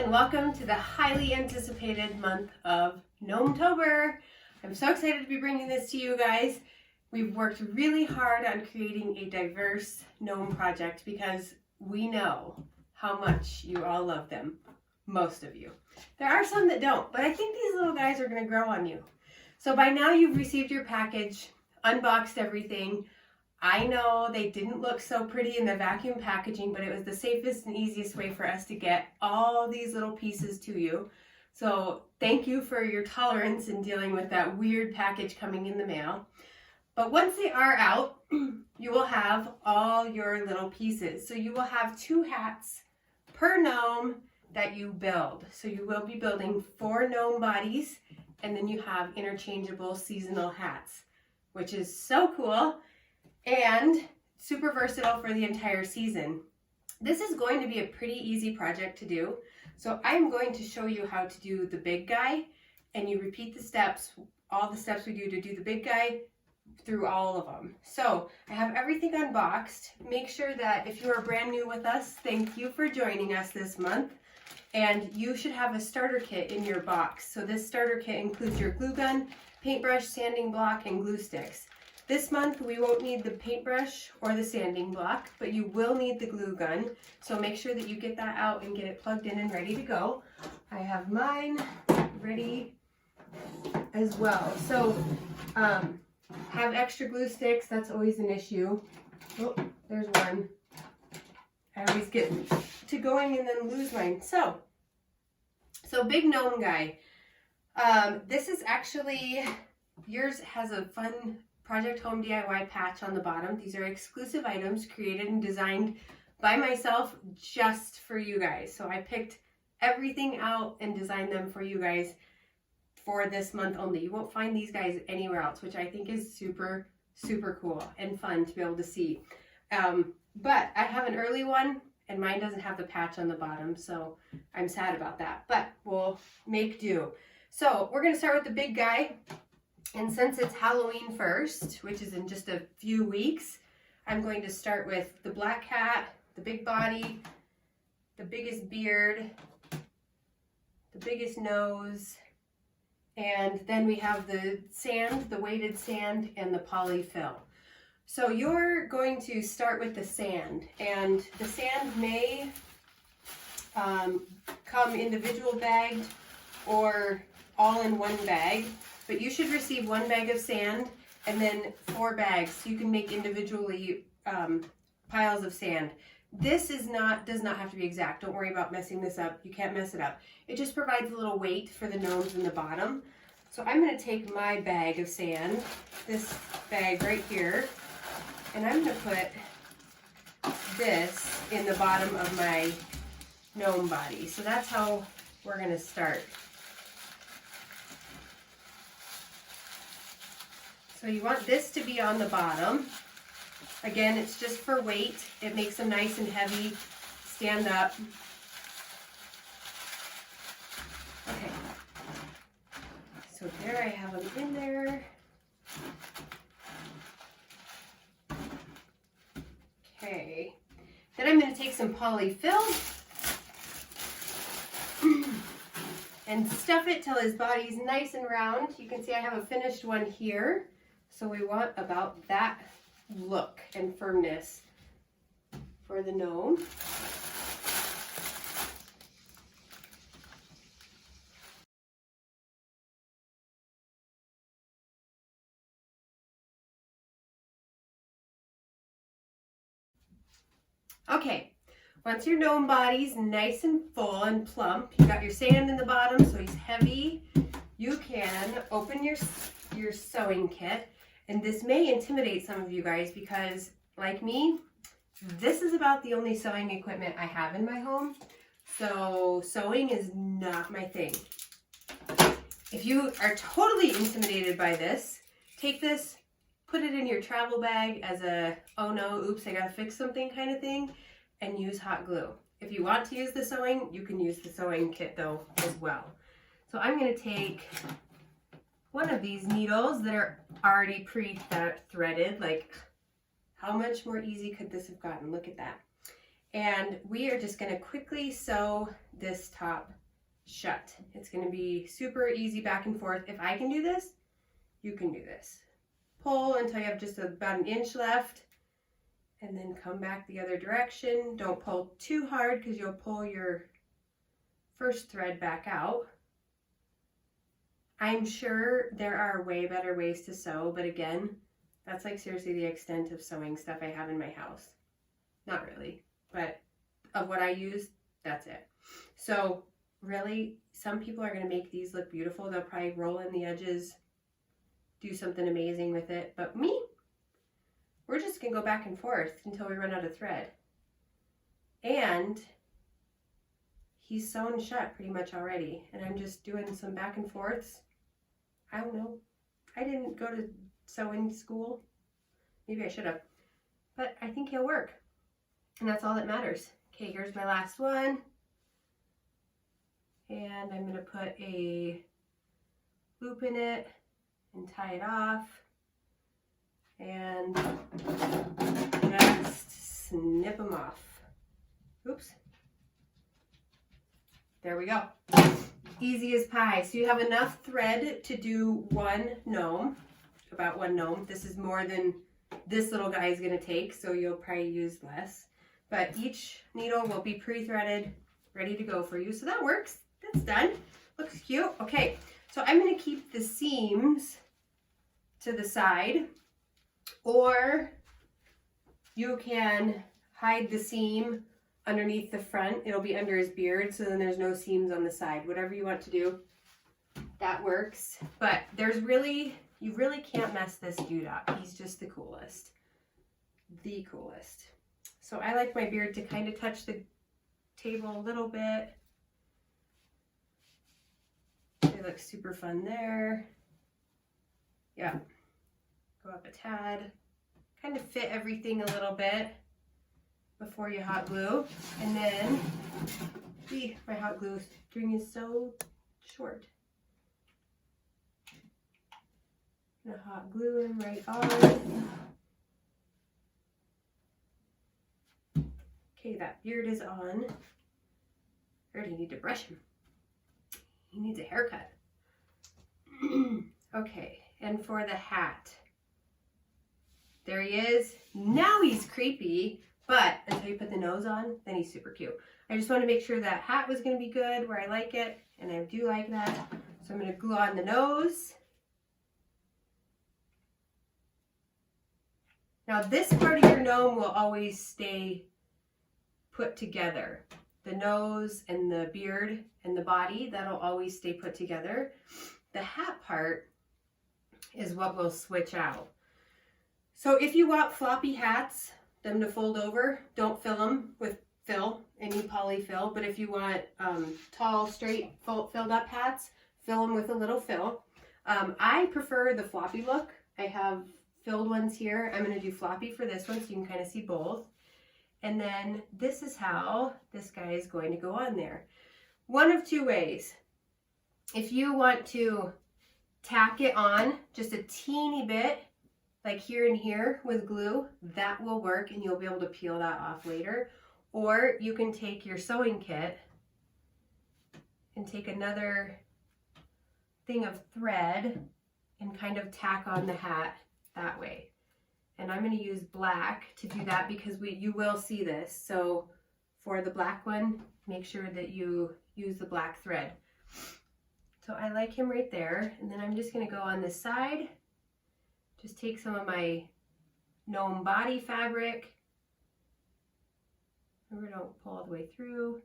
and welcome to the highly anticipated month of Gnometober. I'm so excited to be bringing this to you guys. We've worked really hard on creating a diverse gnome project because we know how much you all love them, most of you. There are some that don't, but I think these little guys are going to grow on you. So by now you've received your package, unboxed everything. I know they didn't look so pretty in the vacuum packaging, but it was the safest and easiest way for us to get all these little pieces to you. So thank you for your tolerance in dealing with that weird package coming in the mail. But once they are out, you will have all your little pieces. So you will have 2 hats per gnome that you build. So you will be building 4 gnome bodies, and then you have interchangeable seasonal hats, which is so cool. And super versatile for the entire season. This is going to be a pretty easy project to do. So I'm going to show you how to do the big guy, and you repeat the steps, all the steps we do to do the big guy through all of them. So I have everything unboxed. Make sure that if you are brand new with us, thank you for joining us this month. And you should have a starter kit in your box. So this starter kit includes your glue gun, paintbrush, sanding block, and glue sticks. This month we won't need the paintbrush or the sanding block, but you will need the glue gun. So make sure that you get that out and get it plugged in and ready to go. I have mine ready as well. So have extra glue sticks, that's always an issue. Oh, there's one. I always get to going and then lose mine. So big gnome guy. This is actually, yours has a fun Project Home DIY patch on the bottom. These are exclusive items created and designed by myself just for you guys. So I picked everything out and designed them for you guys for this month only. You won't find these guys anywhere else, which I think is super, super cool and fun to be able to see. But I have an early one and mine doesn't have the patch on the bottom, so I'm sad about that, but we'll make do. So we're gonna start with the big guy. And since it's Halloween first, which is in just a few weeks, I'm going to start with the black hat, the big body, the biggest beard, the biggest nose, and then we have the sand, the weighted sand, and the polyfill. So you're going to start with the sand, and the sand may come individual bagged or all in one bag. But you should receive 1 bag of sand and then 4 bags so you can make individually piles of sand. This does not have to be exact. Don't worry about messing this up. You can't mess it up. It just provides a little weight for the gnomes in the bottom. So I'm going to take my bag of sand, this bag right here, and I'm going to put this in the bottom of my gnome body. So that's how we're going to start. So you want this to be on the bottom. Again, it's just for weight. It makes them nice and heavy, stand up. Okay, so there I have them in there. Okay, then I'm going to take some polyfill and stuff it till his body's nice and round. You can see I have a finished one here. So we want about that look and firmness for the gnome. Okay, once your gnome body's nice and full and plump, you got your sand in the bottom so he's heavy, you can open your sewing kit. And this may intimidate some of you guys because, like me, this is about the only sewing equipment I have in my home. So sewing is not my thing. If you are totally intimidated by this, take this, put it in your travel bag as a, oh no, oops, I gotta fix something kind of thing, and use hot glue. If you want to use the sewing, you can use the sewing kit though as well. So I'm gonna take one of these needles that are already pre-threaded. Like, how much more easy could this have gotten? Look at that. And we are just going to quickly sew this top shut. It's going to be super easy back and forth. If I can do this, you can do this. Pull until you have just about an inch left, and then come back the other direction. Don't pull too hard because you'll pull your first thread back out. I'm sure there are way better ways to sew, but again, that's like seriously the extent of sewing stuff I have in my house. Not really, but of what I use, that's it. So really, some people are going to make these look beautiful. They'll probably roll in the edges, do something amazing with it. But me, we're just going to go back and forth until we run out of thread. And he's sewn shut pretty much already. And I'm just doing some back and forths. I don't know. I didn't go to sewing school. Maybe I should have. But I think he'll work. And that's all that matters. Okay, here's my last one. And I'm going to put a loop in it and tie it off. And just snip them off. Oops. There we go. Easy as pie. So you have enough thread to do one gnome, about one gnome. This is more than this little guy is going to take, so you'll probably use less. But each needle will be pre-threaded, ready to go for you. So that works. That's done. Looks cute. Okay, so I'm going to keep the seams to the side, or you can hide the seam underneath the front. It'll be under his beard, so then there's no seams on the side. Whatever you want to do, that works. But you really can't mess this dude up. He's just the coolest. The coolest. So I like my beard to kind of touch the table a little bit. It looks super fun there. Yeah. Go up a tad. Kind of fit everything a little bit before you hot glue. And then, my hot glue string is so short. I'm gonna hot glue him right on. Okay, that beard is on. I already need to brush him. He needs a haircut. Okay, and for the hat. There he is. Now he's creepy, but until you put the nose on, then he's super cute. I just want to make sure that hat was going to be good where I like it, and I do like that. So I'm going to glue on the nose. Now this part of your gnome will always stay put together. The nose and the beard and the body, that'll always stay put together. The hat part is what we'll switch out. So if you want floppy hats, them to fold over, don't fill them with fill, any polyfill. But if you want tall, straight, filled up hats, fill them with a little fill. I prefer the floppy look. I have filled ones here. I'm going to do floppy for this one so you can kind of see both. And then this is how this guy is going to go on there. One of two ways. If you want to tack it on just a teeny bit, like here and here with glue, that will work and you'll be able to peel that off later. Or you can take your sewing kit and take another thing of thread and kind of tack on the hat that way. And I'm going to use black to do that because you will see this. So for the black one, make sure that you use the black thread. So I like him right there. And then I'm just going to go on this side. Just take some of my gnome body fabric. Remember, don't pull all the way through.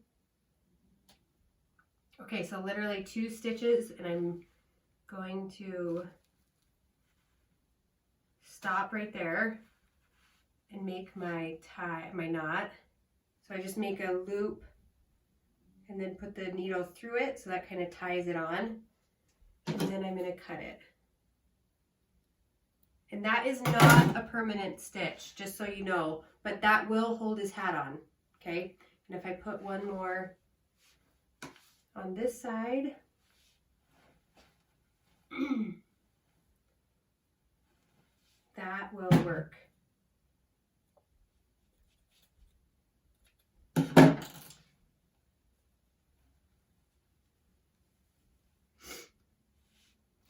Okay, so literally 2 stitches, and I'm going to stop right there and make my knot. So I just make a loop and then put the needle through it, so that kind of ties it on. And then I'm going to cut it. And that is not a permanent stitch, just so you know, but that will hold his hat on, okay? And if I put one more on this side, that will work.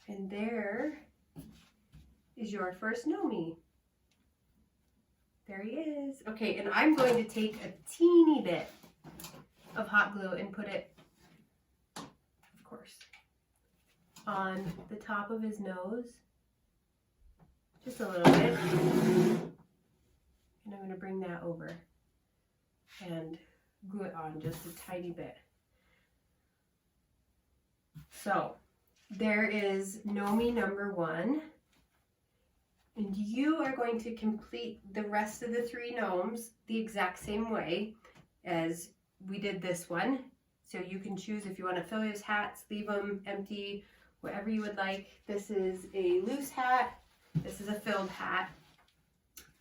And there is your first Gnome. There he is. Okay, and I'm going to take a teeny bit of hot glue and put it, of course, on the top of his nose. Just a little bit. And I'm going to bring that over and glue it on just a tiny bit. So there is Gnome number 1. And you are going to complete the rest of the 3 gnomes the exact same way as we did this one. So you can choose if you want to fill his hats, leave them empty, whatever you would like. This is a loose hat. This is a filled hat.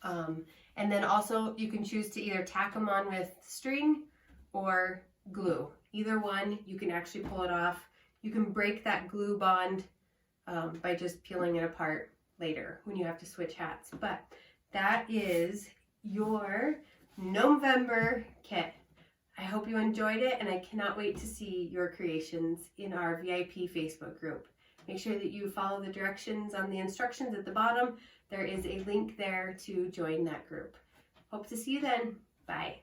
And then also you can choose to either tack them on with string or glue. Either one, you can actually pull it off. You can break that glue bond by just peeling it apart later when you have to switch hats. But that is your Gnomevember kit. I hope you enjoyed it, and I cannot wait to see your creations in our VIP Facebook group. Make sure that you follow the directions on the instructions at the bottom. There is a link there to join that group. Hope to see you then. Bye.